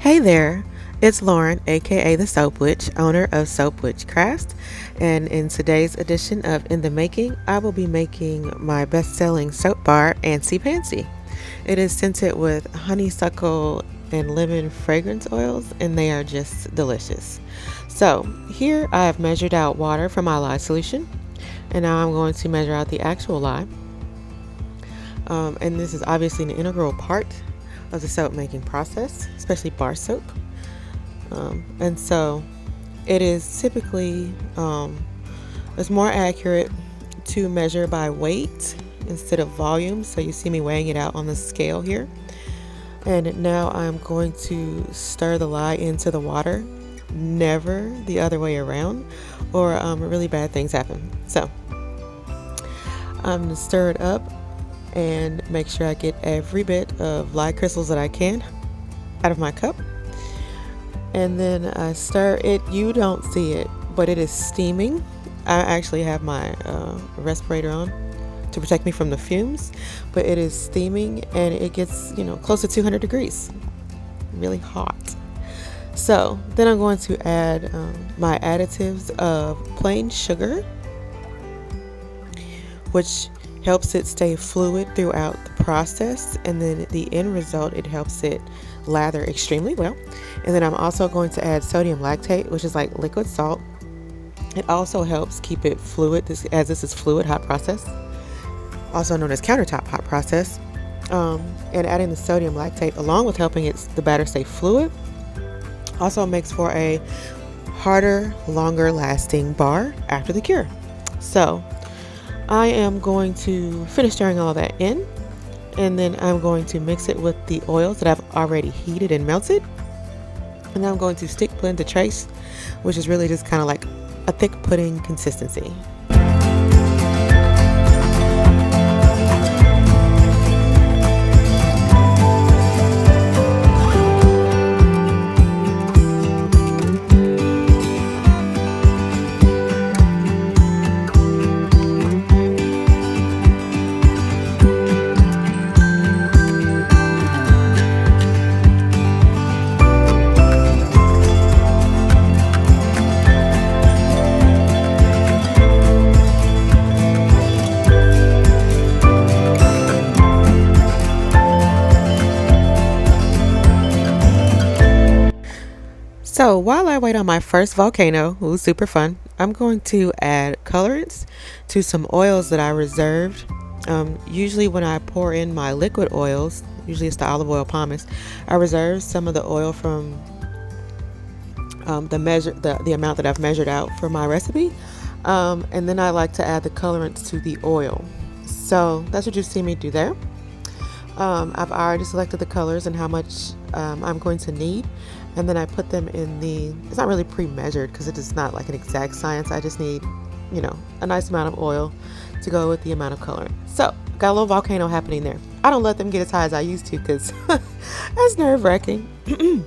Hey there, it's Lauren, aka the Soap Witch, owner of Soap Witch Craft, and in today's edition of In the Making, I will be making my best-selling soap bar, Antsy Pantsy. It is scented with honeysuckle and lemon fragrance oils, and they are just delicious. So here I have measured out water for my lye solution, and now I'm going to measure out the actual lye. And this is obviously an integral part of the soap making process, especially bar soap. And so it is typically it's more accurate to measure by weight instead of volume. So you see me weighing it out on the scale here. And now I'm going to stir the lye into the water, never the other way around, or really bad things happen. So I'm gonna stir it up and make sure I get every bit of lye crystals that I can out of my cup. And then I stir it. You don't see it, but it is steaming. I actually have my respirator on to protect me from the fumes, but it is steaming and it gets, close to 200 degrees. Really hot. So then I'm going to add my additives of plain sugar, which helps it stay fluid throughout the process, and then the end result, it helps it lather extremely well. And then I'm also going to add sodium lactate, which is like liquid salt. It also helps keep it fluid, as this is fluid hot process, also known as countertop hot process. And adding the sodium lactate along with helping the batter stay fluid also makes for a harder, longer lasting bar after the cure. So I am going to finish stirring all that in, and then I'm going to mix it with the oils that I've already heated and melted. And then I'm going to stick blend the trace, which is really just kind of like a thick pudding consistency. So while I wait on my first volcano, who was super fun, I'm going to add colorants to some oils that I reserved. Usually when I pour in my liquid oils, usually it's the olive oil pomace, I reserve some of the oil from the amount that I've measured out for my recipe. And then I like to add the colorants to the oil. So that's what you see me do there. I've already selected the colors and how much I'm going to need, and then I put them in it's not really pre-measured because it is not like an exact science. I just need, a nice amount of oil to go with the amount of color. So got a little volcano happening there. I don't let them get as high as I used to because that's nerve-wracking.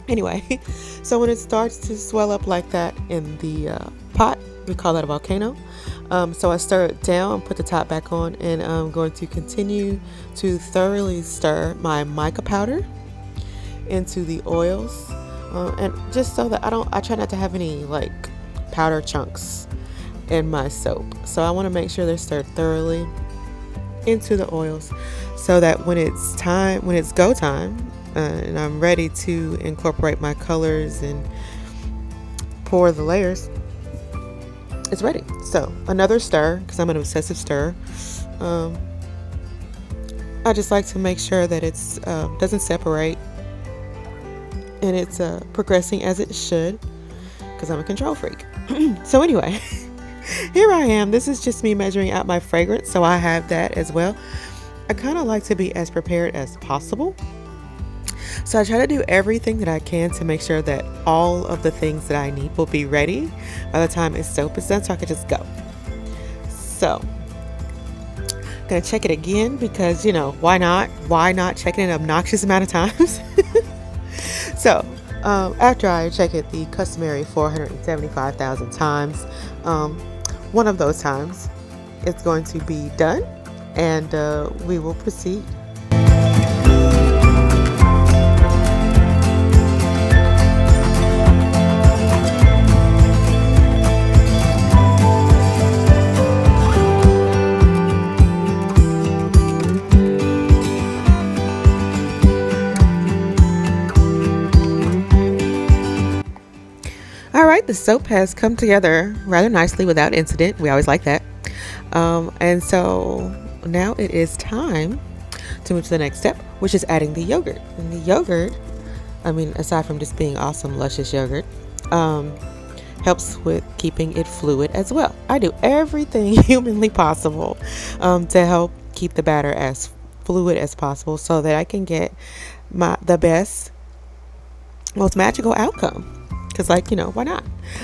Anyway, so when it starts to swell up like that in the pot, we call that a volcano. So I stir it down, put the top back on, and I'm going to continue to thoroughly stir my mica powder into the oils, and just so that I try not to have any like powder chunks in my soap. So I want to make sure they're stirred thoroughly into the oils so that when it's go time, and I'm ready to incorporate my colors and pour the layers, it's ready. So another stir, because I'm an obsessive stirrer. I just like to make sure that it's doesn't separate, and it's progressing as it should, because I'm a control freak. So anyway, here I am. This is just me measuring out my fragrance, so I have that as well. I kind of like to be as prepared as possible. So I try to do everything that I can to make sure that all of the things that I need will be ready by the time soap is done, so I can just go. So I'm gonna check it again because why not? Why not check it an obnoxious amount of times? So after I check it the customary 475,000 times, one of those times it's going to be done, and we will proceed. the soap has come together rather nicely without incident. We always like that. And so now it is time to move to the next step, which is adding the yogurt. And the yogurt, I mean, aside from just being awesome, luscious yogurt, helps with keeping it fluid as well. I do everything humanly possible to help keep the batter as fluid as possible so that I can get the best, most magical outcome. Because, like, why not?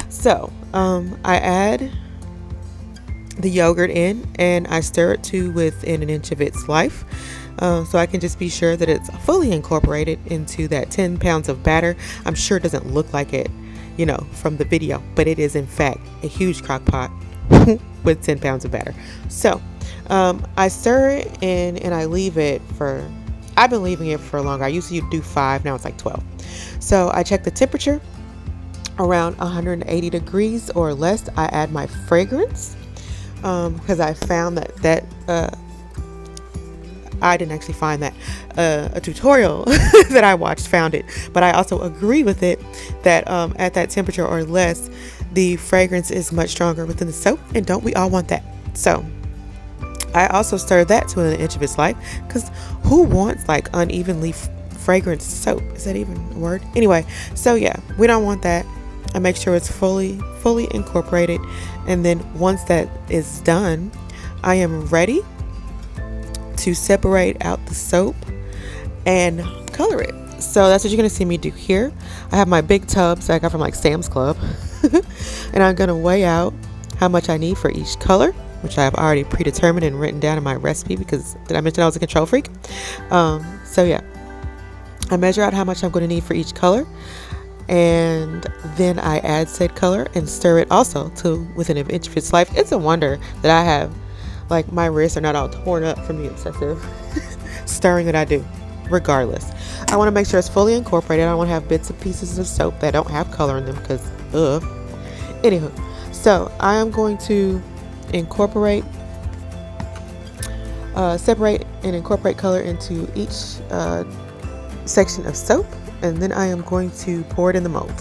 So I add the yogurt in and I stir it to within an inch of its life. So I can just be sure that it's fully incorporated into that 10 pounds of batter. I'm sure it doesn't look like it, from the video, but it is in fact a huge crock pot with 10 pounds of batter. So I stir it in and I leave it for, I've been leaving it for longer. I usually do 5, now it's like 12. So I check the temperature around 180 degrees or less. I add my fragrance because I found that I didn't actually find that a tutorial that I watched found it, but I also agree with it that at that temperature or less, the fragrance is much stronger within the soap, and don't we all want that? So I also stir that to an inch of its life, because who wants like unevenly fragranced soap? Is that even a word? Anyway, so yeah, we don't want that. I make sure it's fully incorporated, and then once that is done, I am ready to separate out the soap and color it. So that's what you're going to see me do here. I have my big tubs that I got from like Sam's Club and I'm going to weigh out how much I need for each color, which I have already predetermined and written down in my recipe, because did I mention I was a control freak? So yeah, I measure out how much I'm going to need for each color, and then I add said color and stir it also to within an inch of its life. It's a wonder that I have, like, my wrists are not all torn up from the excessive stirring that I do. Regardless, I want to make sure it's fully incorporated. I don't want to have bits and pieces of soap that don't have color in them, because anywho, so I am going to separate and incorporate color into each section of soap, and then I am going to pour it in the mold.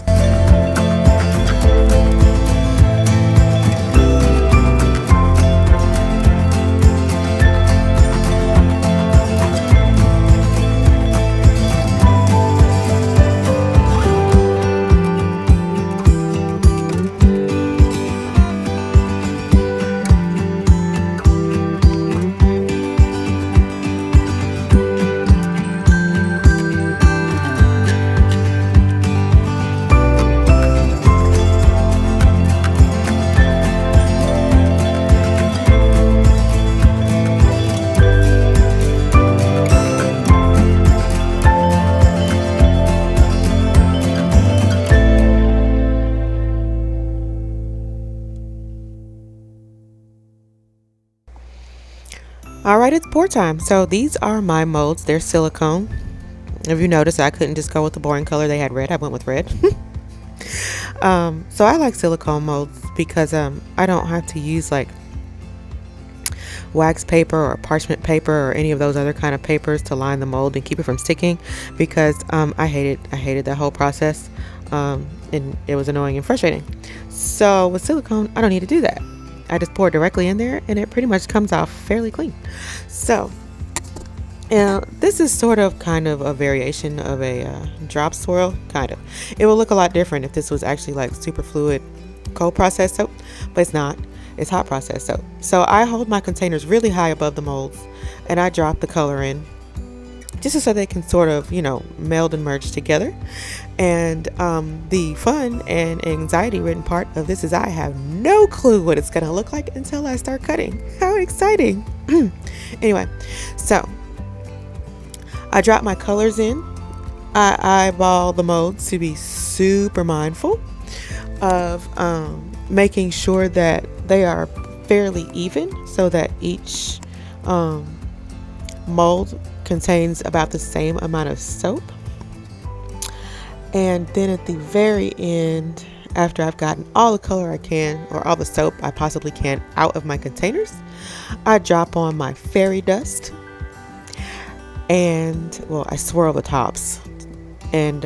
All right, it's pour time. So these are my molds. They're silicone. If you notice, I couldn't just go with the boring color they had red. I went with red. So I like silicone molds because I don't have to use like wax paper or parchment paper or any of those other kind of papers to line the mold and keep it from sticking, because I hated that whole process, and it was annoying and frustrating. So with silicone, I don't need to do that. I just pour it directly in there and it pretty much comes off fairly clean. So this is sort of kind of a variation of a drop swirl, kind of. It will look a lot different if this was actually like super fluid cold processed soap, but it's not. It's hot processed soap. So I hold my containers really high above the molds and I drop the color in just so they can sort of, meld and merge together. And the fun and anxiety ridden part of this is I have no clue what it's going to look like until I start cutting. How exciting. Anyway, so I drop my colors in. I eyeball the molds to be super mindful of making sure that they are fairly even, so that each mold contains about the same amount of soap. And then at the very end, after I've gotten all the color I can, or all the soap I possibly can, out of my containers, I drop on my fairy dust, and I swirl the tops and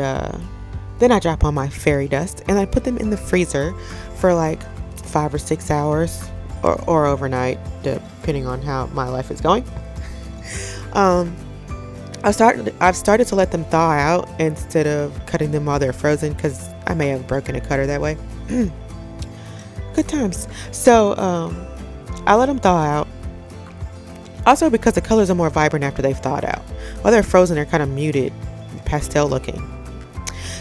Then I drop on my fairy dust and I put them in the freezer for like 5 or 6 hours or overnight, depending on how my life is going. I've started to let them thaw out instead of cutting them while they're frozen, because I may have broken a cutter that way. Good times. So I let them thaw out. Also because the colors are more vibrant after they've thawed out. While they're frozen, they're kind of muted, pastel looking.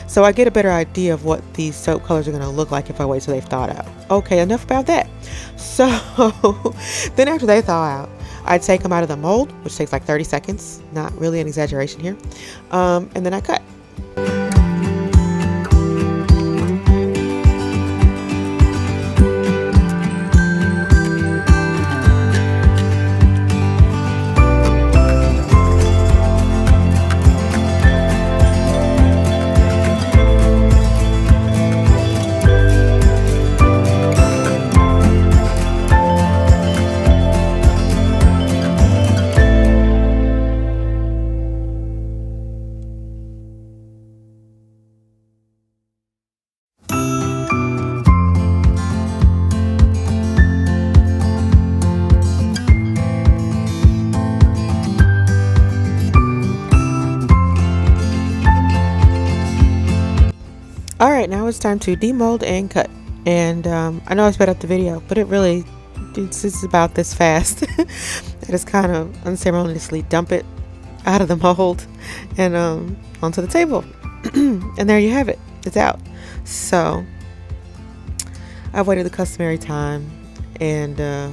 So I get a better idea of what these soap colors are going to look like if I wait till they've thawed out. Okay, enough about that. So then after they thaw out, I take them out of the mold, which takes like 30 seconds. Not really an exaggeration here. And then I cut. All right, now it's time to demold and cut. And I know I sped up the video, but it's just about this fast. I just kind of unceremoniously dump it out of the mold and onto the table. And there you have it. It's out. So I've waited the customary time and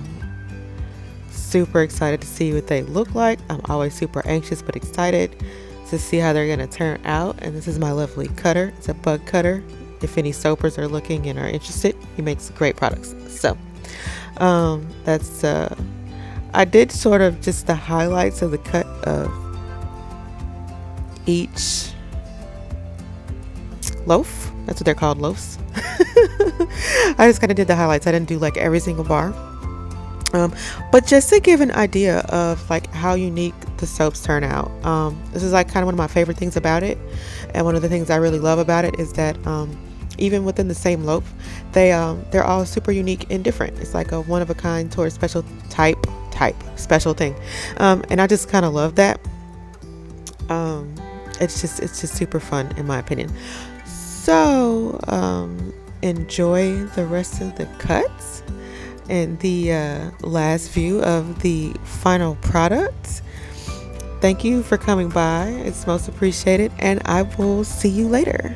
super excited to see what they look like. I'm always super anxious but excited to see how they're going to turn out. And this is my lovely cutter. It's a bug cutter. If any soapers are looking and are interested, he makes great products. So that's I did sort of just the highlights of the cut of each loaf. That's what they're called, loaves. I just kind of did the highlights. I didn't do like every single bar. But just to give an idea of like how unique the soaps turn out. This is like kind of one of my favorite things about it. And one of the things I really love about it is that even within the same loaf, they're all super unique and different. It's like a one of a kind or a special type special thing. And I just kind of love that. It's just super fun in my opinion. So enjoy the rest of the cuts and the last view of the final product. Thank you for coming by. It's most appreciated, and I will see you later.